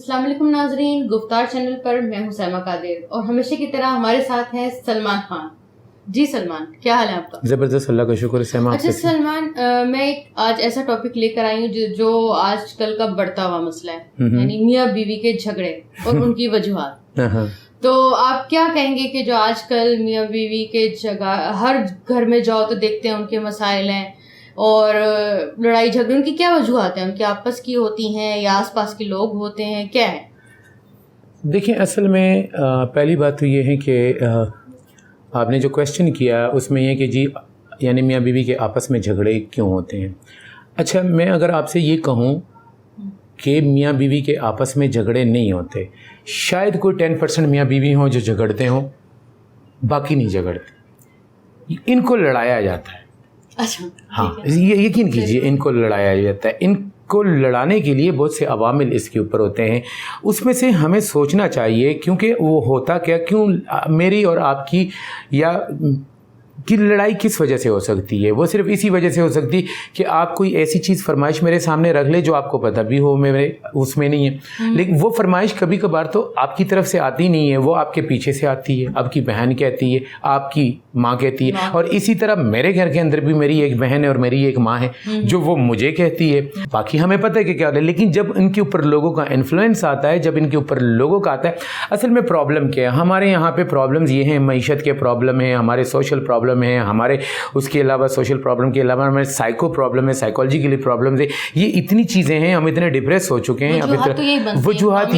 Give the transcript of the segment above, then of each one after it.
السلام علیکم ناظرین، گفتار چینل پر میں ہوں سیما قادر اور ہمیشہ کی طرح ہمارے ساتھ ہیں سلمان خان. جی سلمان، کیا حال ہے آپ کا؟ زبردست، اللہ کا شکر ہے سیما. اچھا سلمان، میں ایک آج ایسا ٹاپک لے کر آئی ہوں جو آج کل کا بڑھتا ہوا مسئلہ ہے، یعنی میاں بیوی کے جھگڑے اور ان کی وجوہات. تو آپ کیا کہیں گے کہ جو آج کل میاں بیوی کے ہر گھر میں جاؤ تو دیکھتے ہیں ان کے مسائل ہیں اور لڑائی جھگڑے، ان کی کیا وجوہات ہیں؟ ان کے آپس کی ہوتی ہیں یا آس پاس کے لوگ ہوتے ہیں، کیا ہے؟ دیکھیں، اصل میں پہلی بات تو یہ ہے کہ آپ نے جو کویشچن کیا اس میں یہ کہ جی یعنی میاں بیوی کے آپس میں جھگڑے کیوں ہوتے ہیں. اچھا، میں اگر آپ سے یہ کہوں کہ میاں بیوی کے آپس میں جھگڑے نہیں ہوتے، شاید کوئی 10% میاں بیوی ہوں جو جھگڑتے ہوں، باقی نہیں جھگڑتے. ان کو لڑایا جاتا ہے. اچھا، ہاں، یہ یقین کیجیے، ان کو لڑایا جاتا ہے. ان کو لڑانے کے لیے بہت سے عوامل اس کے اوپر ہوتے ہیں. اس میں سے ہمیں سوچنا چاہیے کیونکہ وہ ہوتا کیوں میری اور آپ کی یا کی لڑائی کس وجہ سے ہو سکتی ہے. وہ صرف اسی وجہ سے ہو سکتی کہ آپ کوئی ایسی چیز فرمائش میرے سامنے رکھ لے جو آپ کو پتہ بھی ہو میرے اس میں نہیں ہے، لیکن وہ فرمائش کبھی کبھار تو آپ کی طرف سے آتی نہیں ہے، وہ آپ کے پیچھے سے آتی ہے. آپ کی بہن کہتی ہے، آپ کی ماں کہتی ہے، اور اسی طرح میرے گھر کے اندر بھی میری ایک بہن ہے اور میری ایک ماں ہے جو وہ مجھے کہتی ہے. باقی ہمیں پتہ ہے کہ کیا ہوتا ہے، لیکن جب ان کے اوپر لوگوں کا انفلوئنس آتا ہے، جب ان کے اوپر لوگوں کا آتا ہے، اصل میں پرابلم کیا ہے ہمارے یہاں پہ؟ پرابلمز یہ ہیں، معیشت کے پرابلم ہیں، ہمارے سوشل پرابلم ہیں، ہمارے اس کے علاوہ سوشل پرابلم کے علاوہ ہمارے سائیکو پرابلم ہے، سائیکالوجیکلی پرابلمز ہیں. یہ اتنی چیزیں ہیں، ہم اتنے ڈپریس ہو چکے ہیں. وجوہات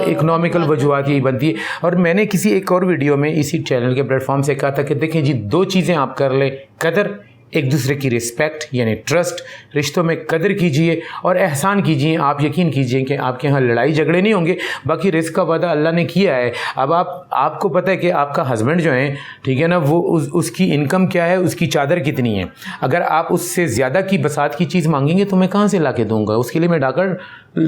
اکنامیکل وجوہات یہی بنتی ہے. اور میں نے کسی ایک اور ویڈیو میں اسی چینل کے پلیٹ فارم سے کہا تھا کہ دیکھیں جی، دو چیزیں آپ کر لیں: قدر، ایک دوسرے کی رسپیکٹ یعنی ٹرسٹ، رشتوں میں قدر کیجئے اور احسان کیجئے. آپ یقین کیجئے کہ آپ کے ہاں لڑائی جھگڑے نہیں ہوں گے. باقی رزق کا وعدہ اللہ نے کیا ہے. اب آپ کو پتہ ہے کہ آپ کا ہسبینڈ جو ہے، ٹھیک ہے نا، وہ اس کی انکم کیا ہے، اس کی چادر کتنی ہے. اگر آپ اس سے زیادہ کی بساط کی چیز مانگیں گے تو میں کہاں سے لا کے دوں گا؟ اس کے لیے میں ڈاکر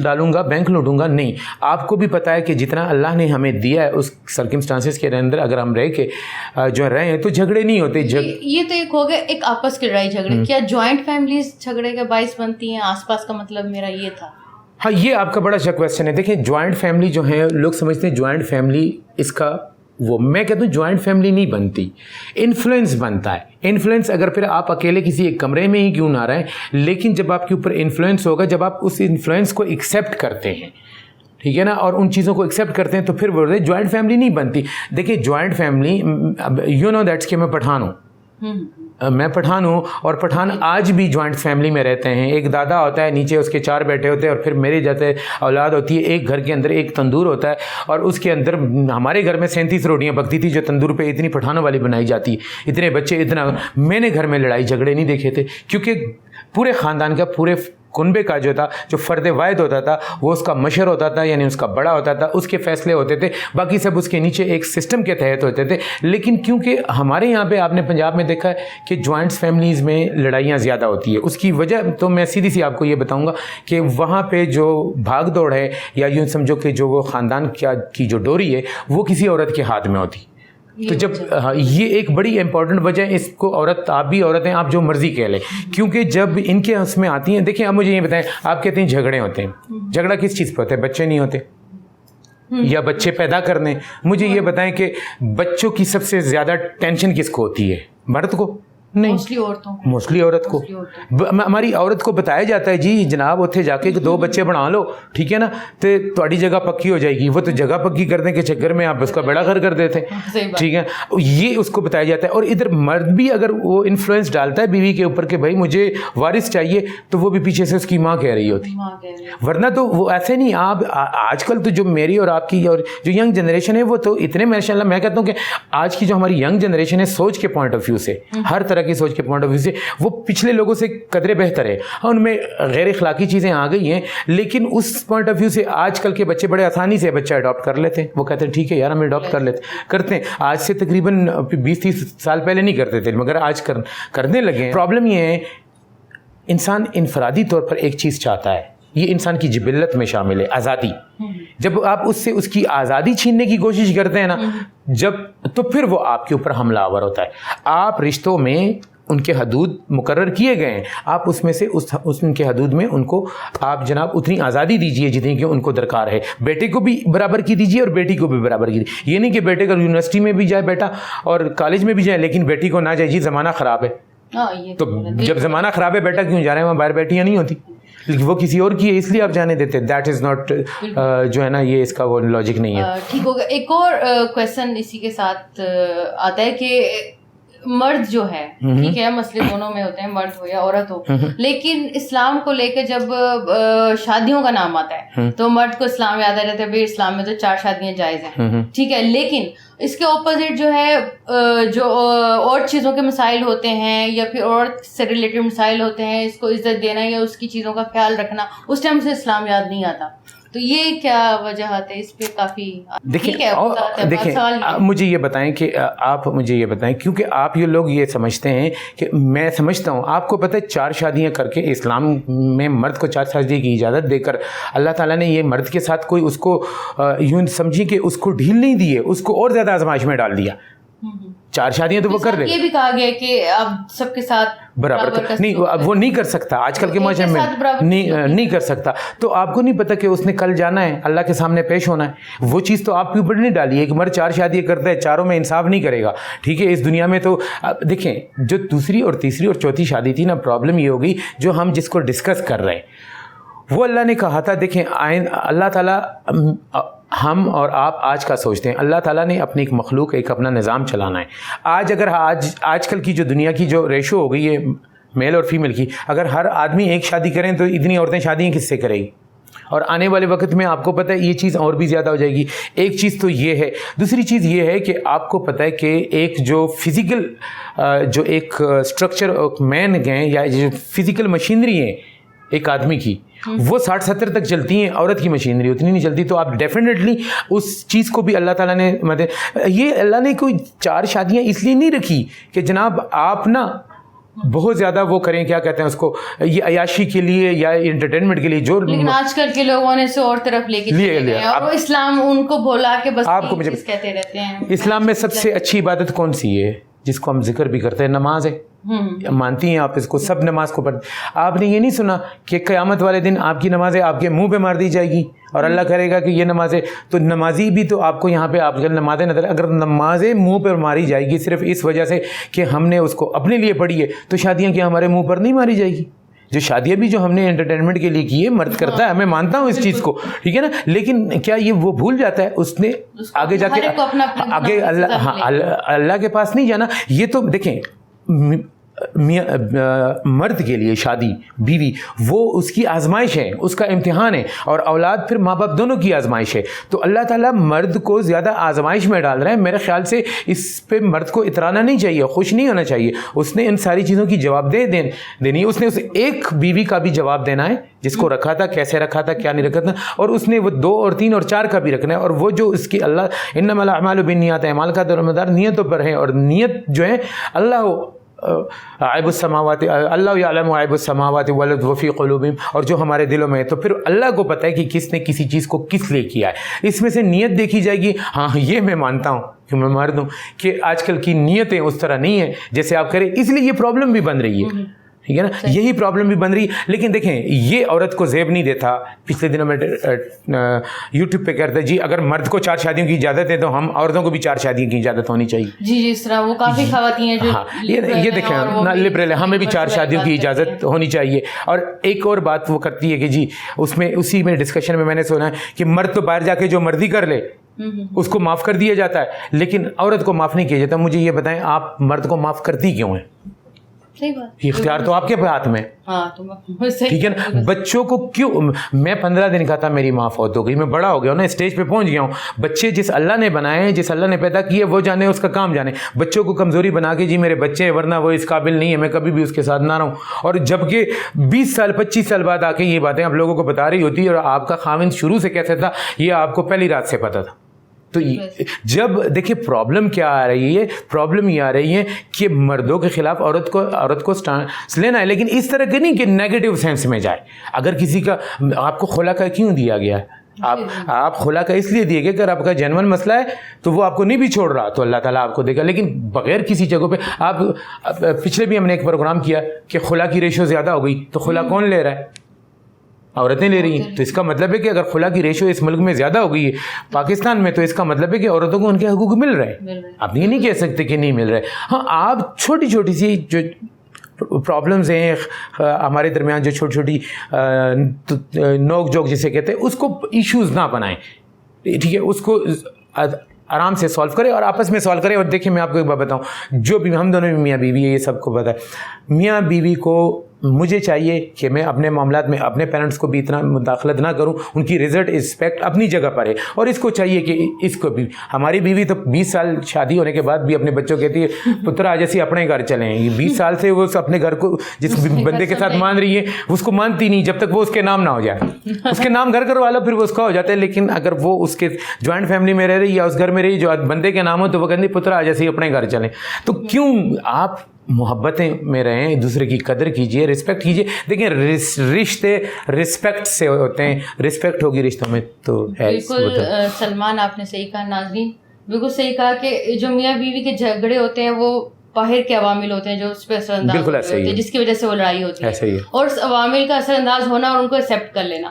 ڈالوں گا، بینک لوٹوں گا؟ نہیں. آپ کو بھی پتہ ہے کہ جتنا اللہ نے ہمیں دیا ہے اس سرکمسٹانسز کے اندر اگر ہم رہے ہیں تو جھگڑے نہیں ہوتے. یہ تو ایک ہو گیا ایک آپس کی لڑائی جھگڑے. کیا جوائنٹ فیملیز جھگڑے کا باعث بنتی ہیں آس پاس کا؟ مطلب میرا یہ تھا. ہاں، یہ آپ کا بڑا اچھا کویشچن ہے. دیکھیں، جوائنٹ فیملی جو ہے، لوگ سمجھتے ہیں جوائنٹ فیملی اس کا میں کہتا ہوں جوائنٹ فیملی نہیں بنتی، انفلوئنس بنتا ہے. انفلوئنس اگر پھر آپ اکیلے کسی ایک کمرے میں ہی کیوں نہ رہیں، لیکن جب آپ کے اوپر انفلوئنس ہوگا، جب آپ اس انفلوئنس کو ایکسیپٹ کرتے ہیں، ٹھیک ہے نا، اور ان چیزوں کو ایکسیپٹ کرتے ہیں، تو پھر وہ جوائنٹ فیملی نہیں بنتی. دیکھیں، joint family you know that's کہ میں پٹھان ہوں، اور پٹھان آج بھی جوائنٹ فیملی میں رہتے ہیں. ایک دادا ہوتا ہے، نیچے اس کے 4 بیٹے ہوتے ہیں، اور پھر میرے جیسے اولاد ہوتی ہے. ایک گھر کے اندر ایک تندور ہوتا ہے، اور اس کے اندر ہمارے گھر میں 37 روٹیاں پکتی تھی جو تندور پہ اتنی پٹھانوں والی بنائی جاتی ہے. اتنے بچے، اتنا میں نے گھر میں لڑائی جھگڑے نہیں دیکھے تھے، کیونکہ پورے خاندان کا، پورے کنبے کا جو تھا، جو فرد واحد ہوتا تھا، وہ اس کا مشر ہوتا تھا، یعنی اس کا بڑا ہوتا تھا، اس کے فیصلے ہوتے تھے، باقی سب اس کے نیچے ایک سسٹم کے تحت ہوتے تھے. لیکن کیونکہ ہمارے یہاں پہ آپ نے پنجاب میں دیکھا ہے کہ جوائنٹ فیملیز میں لڑائیاں زیادہ ہوتی ہے. اس کی وجہ تو میں سیدھی سی آپ کو یہ بتاؤں گا کہ وہاں پہ جو بھاگ دوڑ ہے، یا یوں سمجھو کہ جو وہ خاندان کی جو ڈوری ہے، وہ کسی عورت کے ہاتھ میں ہوتی. تو جب یہ ایک بڑی امپورٹنٹ وجہ ہے. اس کو عورت، آپ بھی عورت ہیں، آپ جو مرضی کہہ لیں، کیونکہ جب ان کے اس میں آتی ہیں. دیکھیں، آپ مجھے یہ بتائیں، آپ کہتے ہیں جھگڑے ہوتے ہیں، جھگڑا کس چیز پہ ہوتا ہے؟ بچے نہیں ہوتے یا بچے پیدا کرنے. مجھے یہ بتائیں کہ بچوں کی سب سے زیادہ ٹینشن کس کو ہوتی ہے؟ مرد کو نہیں، موسٹلی عورت کو. ہماری عورت کو بتایا جاتا ہے جی جناب اتنے جا کے 2 بچے بنا لو، ٹھیک ہے نا، تو تھوڑی جگہ پکی ہو جائے گی. وہ تو جگہ پکی کرنے کے چکر میں آپ اس کا بیڑا غرق کر دیتے ہیں، ٹھیک ہے. یہ اس کو بتایا جاتا ہے. اور ادھر مرد بھی اگر وہ انفلوئنس ڈالتا ہے بیوی کے اوپر کہ بھائی مجھے وارث چاہیے، تو وہ بھی پیچھے سے اس کی ماں کہہ رہی ہوتی. ورنہ تو وہ ایسے نہیں. آپ آج کل تو جو میری اور آپ کی اور جو ینگ جنریشن ہے، وہ تو اتنے ماشاء اللہ، میں کہتا ہوں کہ آج کی جو ہماری ینگ جنریشن ہے، سوچ کے پوائنٹ آف ویو سے، ہر طرح کی سوچ کے پوائنٹ آف ویو سے وہ پچھلے لوگوں سے قدرے بہتر ہے. ہاں، ان میں غیر اخلاقی چیزیں آ گئی ہیں، لیکن اس پوائنٹ آف ویو سے آج کل کے بچے بڑے آسانی سے بچہ اڈاپٹ کر لیتے ہیں. وہ کہتے ہیں ٹھیک ہے یار، ہم اڈاپٹ کرتے ہیں. آج سے تقریباً 20-30 سال پہلے نہیں کرتے تھے، مگر آج کرنے لگے ہیں. پرابلم یہ ہے، انسان انفرادی طور پر ایک چیز چاہتا ہے، یہ انسان کی جبلت میں شامل ہے، آزادی. جب آپ اس سے اس کی آزادی چھیننے کی کوشش کرتے ہیں نا، تو پھر وہ آپ کے اوپر حملہ آور ہوتا ہے. آپ رشتوں میں ان کے حدود مقرر کیے گئے ہیں, آپ اس میں سے ان کے حدود میں ان کو آپ جناب اتنی آزادی دیجیے جتنی کہ ان کو درکار ہے. بیٹے کو بھی برابر کی دیجیے اور بیٹی کو بھی برابر کی دیجیے. یہ نہیں کہ بیٹے کا یونیورسٹی میں بھی جائے بیٹا اور کالج میں بھی جائے لیکن بیٹی کو نہ جائے جی زمانہ خراب ہے. تو جب زمانہ خراب ہے بیٹا کیوں جا رہے ہیں, وہاں باہر بیٹیاں نہیں ہوتی, وہ کسی اور کی ہے اس لیے آپ جانے دیتے. دیٹ از ناٹ جو ہے نا یہ اس کا وہ لاجک نہیں ہے. ٹھیک ہوگا. ایک اور کویسچن اسی کے ساتھ آتا ہے کہ مرد جو ہے, ٹھیک ہے مسئلے دونوں میں ہوتے ہیں, مرد ہو یا عورت ہو, لیکن اسلام کو لے کے جب شادیوں کا نام آتا ہے تو مرد کو اسلام یاد آ جاتا ہے, بھائی اسلام میں تو 4 شادیاں جائز ہیں, ٹھیک ہے, لیکن اس کے اپوزٹ جو ہے جو اور چیزوں کے مسائل ہوتے ہیں یا پھر عورت سے ریلیٹڈ مسائل ہوتے ہیں, اس کو عزت دینا یا اس کی چیزوں کا خیال رکھنا, اس ٹائم سے اسلام یاد نہیں آتا. تو یہ کیا وجہات ہے اس پہ؟ کافی دیکھیں مجھے یہ بتائیں کہ آپ مجھے یہ بتائیں, کیونکہ آپ یہ لوگ یہ سمجھتے ہیں کہ میں سمجھتا ہوں آپ کو پتہ ہے 4 شادیاں کر کے اسلام میں مرد کو 4 شادی کی اجازت دے کر اللہ تعالیٰ نے یہ مرد کے ساتھ کوئی اس کو یوں سمجھی کہ اس کو ڈھیل نہیں دی ہے, اس کو اور زیادہ آزمائش میں ڈال دیا. 4 شادیاں تو وہ کر رہے. یہ بھی کہا گیا کہ اب سب کے ساتھ برابر نہیں, وہ نہیں کر سکتا آج کل کے معاشرے میں, نہیں کر سکتا. تو آپ کو نہیں پتا کہ اس نے کل جانا ہے, اللہ کے سامنے پیش ہونا ہے. وہ چیز تو آپ کے اوپر نہیں ڈالی ہے کہ مرد 4 شادیاں کرتا ہے, چاروں میں انصاف نہیں کرے گا, ٹھیک ہے. اس دنیا میں تو دیکھیں جو دوسری اور تیسری اور چوتھی شادی تھی نا, پرابلم یہ ہوگی جو ہم جس کو ڈسکس کر رہے ہیں وہ اللہ نے کہا تھا. دیکھیں اللہ تعالیٰ ہم اور آپ آج کا سوچتے ہیں, اللہ تعالیٰ نے اپنی ایک مخلوق ایک اپنا نظام چلانا ہے. آج کل کی جو دنیا کی جو ریشو ہو گئی ہے میل اور فیمیل کی, اگر ہر آدمی ایک شادی کریں تو اتنی عورتیں شادیاں کس سے کرے گی؟ اور آنے والے وقت میں آپ کو پتہ ہے یہ چیز اور بھی زیادہ ہو جائے گی. ایک چیز تو یہ ہے. دوسری چیز یہ ہے کہ آپ کو پتہ ہے کہ ایک جو فزیکل جو ایک اسٹرکچر مین ہیں یا جو فزیکل مشینری ہیں ایک آدمی کی, وہ 60-70 تک چلتی ہیں, عورت کی مشینری اتنی نہیں چلتی. تو آپ ڈیفینیٹلی اس چیز کو بھی اللہ تعالیٰ نے یہ اللہ نے کوئی 4 شادیاں اس لیے نہیں رکھی کہ جناب آپ نا بہت زیادہ وہ کریں, کیا کہتے ہیں اس کو, یہ عیاشی کے لیے یا انٹرٹینمنٹ کے لیے. جو لیکن آج کل کے لوگوں نے اسے اور طرف لے کے اور اسلام ان کو بولا کہ بس آپ کو مجھے کہتے رہتے ہیں. اسلام میں سب سے اچھی عبادت کون سی ہے جس کو ہم ذکر بھی کرتے ہیں؟ نماز ہے. مانتی ہیں آپ اس کو؟ سب نماز کو پڑھتے. آپ نے یہ نہیں سنا کہ قیامت والے دن آپ کی نمازیں آپ کے منہ پہ مار دی جائے گی اور اللہ کرے گا کہ یہ نمازیں, تو نمازی بھی تو آپ کو یہاں پہ آپ نمازیں نظر, اگر نمازیں منہ پر ماری جائے گی صرف اس وجہ سے کہ ہم نے اس کو اپنے لیے پڑھی ہے, تو شادیاں کیا ہمارے منہ پر نہیں ماری جائے گی؟ جو شادیاں بھی جو ہم نے انٹرٹینمنٹ کے لیے کی ہے مرد کرتا ہے, میں مانتا ہوں اس چیز کو, ٹھیک ہے نا. لیکن کیا یہ وہ بھول جاتا ہے اس نے آگے جا کے آگے اللہ کے پاس نہیں جانا. یہ تو دیکھیں مرد کے لیے شادی بیوی وہ اس کی آزمائش ہے, اس کا امتحان ہے, اور اولاد پھر ماں باپ دونوں کی آزمائش ہے. تو اللہ تعالیٰ مرد کو زیادہ آزمائش میں ڈال رہے ہیں. میرے خیال سے اس پہ مرد کو اترانا نہیں چاہیے, خوش نہیں ہونا چاہیے. اس نے ان ساری چیزوں کی جواب دینی ہے. اس نے اسے ایک بیوی کا بھی جواب دینا ہے جس کو رکھا تھا, کیسے رکھا تھا, کیا نہیں رکھا تھا, اور اس نے وہ 2 اور 3 اور 4 کا بھی رکھنا ہے. اور وہ جو اس کی اللہ انما الاعمال بالنیات, اعمال کا دارمدار نیتوں پر ہے, اور نیت جو ہے اللہ عیب السماوات, اللہ یعلم عیب السماوات والارض وفی قلوبہم, اور جو ہمارے دلوں میں ہے. تو پھر اللہ کو پتہ ہے کہ کس نے کسی چیز کو کس لیے کیا ہے. اس میں سے نیت دیکھی جائے گی. ہاں یہ میں مانتا ہوں کہ میں مرد ہوں کہ آج کل کی نیتیں اس طرح نہیں ہیں جیسے آپ کریں, اس لیے یہ پرابلم بھی بن رہی ہے, ٹھیک ہے نا, یہی پرابلم بھی بن رہی ہے. لیکن دیکھیں یہ عورت کو زیب نہیں دیتا. پچھلے دنوں میں یوٹیوب پہ کہتے جی اگر مرد کو 4 شادیوں کی اجازت ہے تو ہم عورتوں کو بھی 4 شادیوں کی اجازت ہونی چاہیے. جی اس طرح وہ کافی خواتین ہیں جو یہ دیکھیں لبرل ہے, ہمیں بھی 4 شادیوں کی اجازت ہونی چاہیے. اور ایک اور بات وہ کرتی ہے کہ جی اس میں اسی میں ڈسکشن میں میں نے سنا ہے کہ مرد تو باہر جا کے جو مرضی کر لے اس کو معاف کر دیا جاتا ہے, لیکن عورت کو معاف نہیں کیا جاتا. مجھے یہ بتائیں آپ مرد کو معاف کرتی کیوں ہیں؟ اختیار تو آپ کے ہاتھ میں, ٹھیک ہے نا. بچوں کو کیوں, میں 15 دن کا تھا میری ماں فوت ہو گئی, میں بڑا ہو گیا ہوں نا, اسٹیج پہ پہنچ گیا ہوں. بچے جس اللہ نے بنائے ہیں, جس اللہ نے پیدا کیے وہ جانے, اس کا کام جانے. بچوں کو کمزوری بنا کے جی میرے بچے ہیں ورنہ وہ اس قابل نہیں ہے, میں کبھی بھی اس کے ساتھ نہ رہوں. اور جب کہ 20 سال 25 سال بعد آ کے یہ باتیں آپ لوگوں کو بتا رہی ہوتی ہے, اور آپ کا خاوند شروع سے کیسے تھا یہ آپ کو پہلی رات سے پتا تھا. تو جب دیکھیں پرابلم کیا آ رہی ہے, پرابلم یہ آ رہی ہے کہ مردوں کے خلاف عورت کو سٹانس لینا ہے, لیکن اس طرح کے نہیں کہ نیگیٹو سینس میں جائے. اگر کسی کا آپ کو خلا کا کیوں دیا گیا ہے, آپ خلا کا اس لیے دیے گئے کہ اگر آپ کا جینون مسئلہ ہے تو وہ آپ کو نہیں بھی چھوڑ رہا تو اللہ تعالیٰ آپ کو دے گا, لیکن بغیر کسی جگہ پہ آپ پچھلے بھی ہم نے ایک پروگرام کیا کہ خلا کی ریشو زیادہ ہو گئی تو خلا کون لے رہا ہے؟ عورتیں لے رہی ہیں. تو اس کا مطلب ہے کہ اگر خلا کی ریشو اس ملک میں زیادہ ہو گئی ہے پاکستان میں, تو اس کا مطلب ہے کہ عورتوں کو ان کے حقوق مل رہے ہیں. آپ یہ نہیں کہہ سکتے کہ نہیں مل رہے. ہاں آپ چھوٹی چھوٹی سی جو پرابلمز ہیں ہمارے درمیان, جو چھوٹی چھوٹی نوک جوک جسے کہتے ہیں, اس کو ایشوز نہ بنائیں, ٹھیک ہے, اس کو آرام سے سالو کرے اور آپس میں سالو کرے. اور دیکھیں میں آپ کو ایک بات بتاؤں, جو بھی ہم دونوں بھی میاں بیوی ہے, یہ سب کو پتہ ہے, میاں بیوی کو مجھے چاہیے کہ میں اپنے معاملات میں اپنے پیرنٹس کو بھی اتنا مداخلت نہ کروں, ان کی رسپیکٹ اپنی جگہ پر ہے. اور اس کو چاہیے کہ اس کو بھی, ہماری بیوی تو 20 سال شادی ہونے کے بعد بھی اپنے بچوں کہتی ہے پترا جیسے اپنے گھر چلیں. 20 سال سے وہ اپنے گھر کو جس بندے کے ساتھ مان رہی ہے اس کو مانتی نہیں جب تک وہ اس کے نام نہ ہو جائے. اس کے نام گھر کروا لو پھر وہ اس کا ہو جاتا ہے. لیکن اگر وہ اس کے جوائنٹ فیملی میں رہ رہی یا اس گھر میں رہی جو بندے کے نام ہو تو وہ کہتی پترا جیسے اپنے گھر چلیں. تو کیوں آپ محبتیں میں رہیں, دوسرے کی قدر کیجئے, رسپیکٹ کیجئے. دیکھیں رشتے رسپیکٹ سے ہوتے ہیں, رسپیکٹ ہوگی رشتوں میں تو ہے. بالکل سلمان آپ نے صحیح کہا, ناظرین بالکل صحیح کہا کہ جو میاں بیوی کے جھگڑے ہوتے ہیں وہ باہر کے عوامل ہوتے ہیں جو اس پہ اثر انداز ہوتے ہیں, جس کی وجہ سے وہ لڑائی ہوتی ہے, اور اس عوامل کا اثر انداز ہونا اور ان کو ایکسیپٹ کر لینا.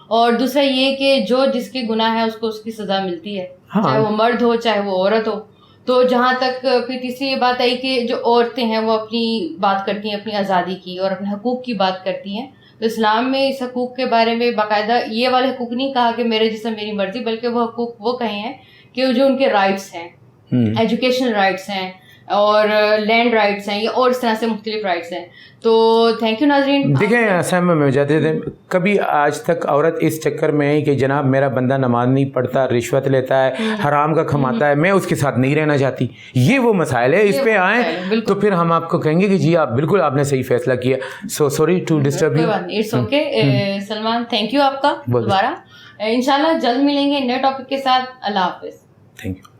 اور دوسرا یہ کہ جو جس کے گناہ ہے اس کو اس کی سزا ملتی ہے, چاہے وہ مرد ہو چاہے وہ عورت ہو. تو جہاں تک پھر تیسری یہ بات آئی کہ جو عورتیں ہیں وہ اپنی بات کرتی ہیں اپنی آزادی کی اور اپنے حقوق کی بات کرتی ہیں, تو اسلام میں اس حقوق کے بارے میں باقاعدہ یہ والے حقوق نہیں کہا کہ میرے جسم میری مرضی, بلکہ وہ حقوق وہ کہے ہیں کہ جو ان کے رائٹس ہیں, ایجوکیشن رائٹس ہیں اور لینڈ رائٹس ہیں, اور اس طرح سے مختلف رائٹس ہیں. تو تھینک یو ناظرین. دیکھیں سیم میں جاتے تھے, کبھی آج تک عورت اس چکر میں ہے کہ جناب میرا بندہ نماز نہیں پڑھتا, رشوت لیتا ہے, حرام کا کھماتا ہے, میں اس کے ساتھ نہیں رہنا چاہتی. یہ وہ مسائل ہے, اس پہ آئیں تو پھر ہم آپ کو کہیں گے کہ جی آپ بالکل آپ نے صحیح فیصلہ کیا. So sorry to disturb you. It's okay. Salman thank you آپ کا دوبارہ. انشاءاللہ جلد ملیں گے نئے ٹاپک کے ساتھ. اللہ حافظ. Thank you.